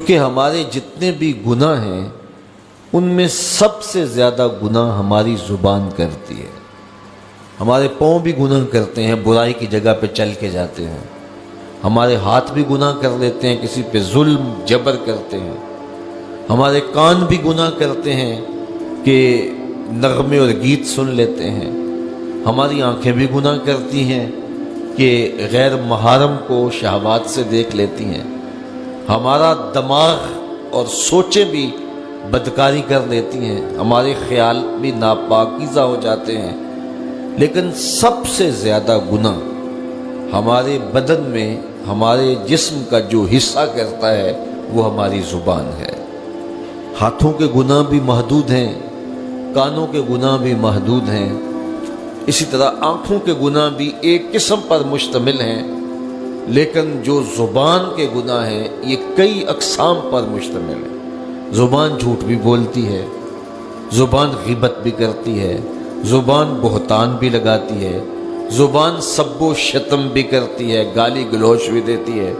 کہ ہمارے جتنے بھی گناہ ہیں ان میں سب سے زیادہ گناہ ہماری زبان کرتی ہے۔ ہمارے پاؤں بھی گناہ کرتے ہیں، برائی کی جگہ پہ چل کے جاتے ہیں۔ ہمارے ہاتھ بھی گناہ کر لیتے ہیں، کسی پہ ظلم جبر کرتے ہیں۔ ہمارے کان بھی گناہ کرتے ہیں کہ نغمے اور گیت سن لیتے ہیں۔ ہماری آنکھیں بھی گناہ کرتی ہیں کہ غیر محرم کو شہوات سے دیکھ لیتی ہیں۔ ہمارا دماغ اور سوچیں بھی بدکاری کر لیتی ہیں، ہمارے خیال بھی ناپاکیزہ ہو جاتے ہیں۔ لیکن سب سے زیادہ گناہ ہمارے بدن میں ہمارے جسم کا جو حصہ کرتا ہے وہ ہماری زبان ہے۔ ہاتھوں کے گناہ بھی محدود ہیں، کانوں کے گناہ بھی محدود ہیں، اسی طرح آنکھوں کے گناہ بھی ایک قسم پر مشتمل ہیں، لیکن جو زبان کے گناہ ہیں یہ کئی اقسام پر مشتمل ہیں۔ زبان جھوٹ بھی بولتی ہے، زبان غیبت بھی کرتی ہے، زبان بہتان بھی لگاتی ہے، زبان سب و شتم بھی کرتی ہے، گالی گلوچ بھی دیتی ہے،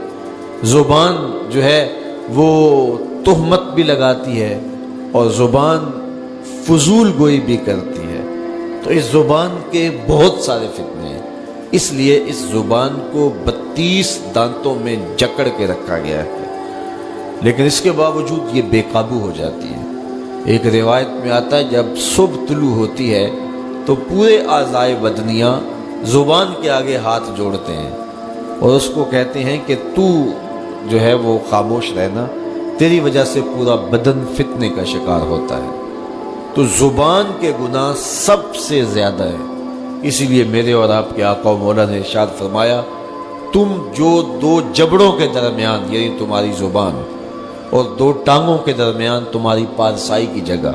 زبان جو ہے وہ تہمت بھی لگاتی ہے، اور زبان فضول گوئی بھی کرتی ہے۔ تو اس زبان کے بہت سارے فتنے ہیں، اس لیے اس زبان کو 32 دانتوں میں جکڑ کے رکھا گیا ہے، لیکن اس کے باوجود یہ بے قابو ہو جاتی ہے۔ ایک روایت میں آتا ہے جب صبح طلوع ہوتی ہے تو پورے اعضائے بدنیاں زبان کے آگے ہاتھ جوڑتے ہیں اور اس کو کہتے ہیں کہ تو جو ہے وہ خاموش رہنا، تیری وجہ سے پورا بدن فتنے کا شکار ہوتا ہے۔ تو زبان کے گناہ سب سے زیادہ ہے، اسی لیے میرے اور آپ کے آقا و مولا نے ارشاد فرمایا، تم جو 2 جبڑوں کے درمیان یعنی تمہاری زبان اور 2 ٹانگوں کے درمیان تمہاری پارسائی کی جگہ،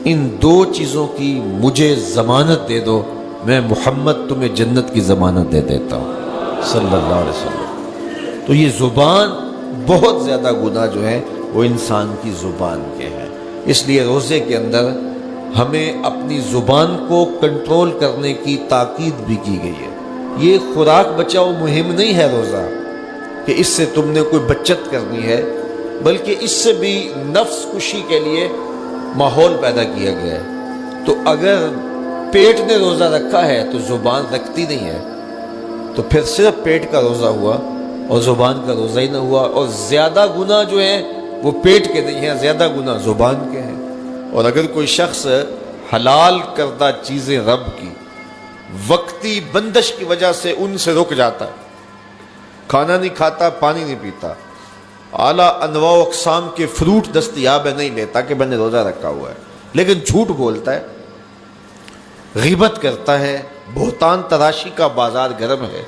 ان 2 چیزوں کی مجھے ضمانت دے دو، میں محمد تمہیں جنت کی ضمانت دے دیتا ہوں صلی اللہ علیہ وسلم۔ تو یہ زبان بہت زیادہ گناہ جو ہے وہ انسان کی زبان کے ہیں، اس لیے روزے کے اندر ہمیں اپنی زبان کو کنٹرول کرنے کی تاکید بھی کی گئی ہے۔ یہ خوراک بچاؤ مہم نہیں ہے روزہ کہ اس سے تم نے کوئی بچت کرنی ہے، بلکہ اس سے بھی نفس کشی کے لیے ماحول پیدا کیا گیا ہے۔ تو اگر پیٹ نے روزہ رکھا ہے تو زبان رکھتی نہیں ہے، تو پھر صرف پیٹ کا روزہ ہوا اور زبان کا روزہ ہی نہ ہوا، اور زیادہ گناہ جو ہیں وہ پیٹ کے نہیں ہیں، زیادہ گناہ زبان کے ہیں۔ اور اگر کوئی شخص حلال کردہ چیزیں رب کی وقتی بندش کی وجہ سے ان سے رک جاتا ہے، کھانا نہیں کھاتا، پانی نہیں پیتا، اعلیٰ انواع و اقسام کے فروٹ دستیاب ہے نہیں لیتا کہ میں نے روزہ رکھا ہوا ہے، لیکن جھوٹ بولتا ہے، غیبت کرتا ہے، بہتان تراشی کا بازار گرم ہے،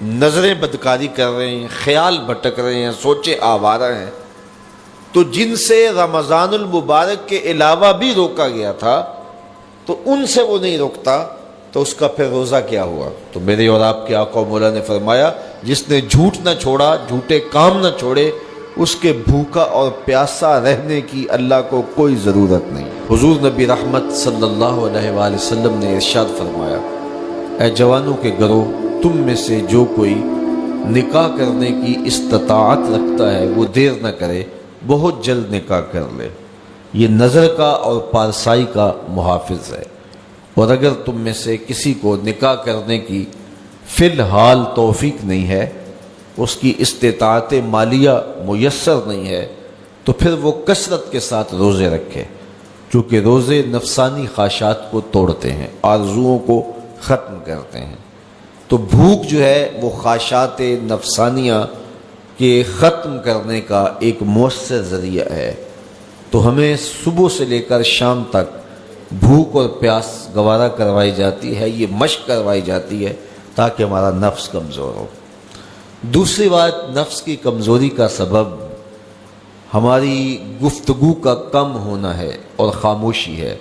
نظریں بدکاری کر رہے ہیں، خیال بھٹک رہے ہیں، سوچیں آوارہ ہیں، تو جن سے رمضان المبارک کے علاوہ بھی روکا گیا تھا تو ان سے وہ نہیں روکتا، تو اس کا پھر روزہ کیا ہوا؟ تو میرے اور آپ کے آقا و مولا نے فرمایا، جس نے جھوٹ نہ چھوڑا، جھوٹے کام نہ چھوڑے، اس کے بھوکا اور پیاسا رہنے کی اللہ کو کوئی ضرورت نہیں۔ حضور نبی رحمت صلی اللہ علیہ وآلہ وسلم نے ارشاد فرمایا، اے جوانوں کے گروہ، تم میں سے جو کوئی نکاح کرنے کی استطاعت رکھتا ہے وہ دیر نہ کرے، بہت جلد نکاح کر لے، یہ نظر کا اور پارسائی کا محافظ ہے۔ اور اگر تم میں سے کسی کو نکاح کرنے کی فی الحال توفیق نہیں ہے، اس کی استطاعت مالیہ میسر نہیں ہے، تو پھر وہ کثرت کے ساتھ روزے رکھے، چونکہ روزے نفسانی خواہشات کو توڑتے ہیں، آرزوؤں کو ختم کرتے ہیں۔ تو بھوک جو ہے وہ خواہشات نفسانیہ کے ختم کرنے کا ایک مؤثر ذریعہ ہے۔ تو ہمیں صبح سے لے کر شام تک بھوک اور پیاس گوارا کروائی جاتی ہے، یہ مشق کروائی جاتی ہے تاکہ ہمارا نفس کمزور ہو۔ دوسری بات، نفس کی کمزوری کا سبب ہماری گفتگو کا کم ہونا ہے اور خاموشی ہے۔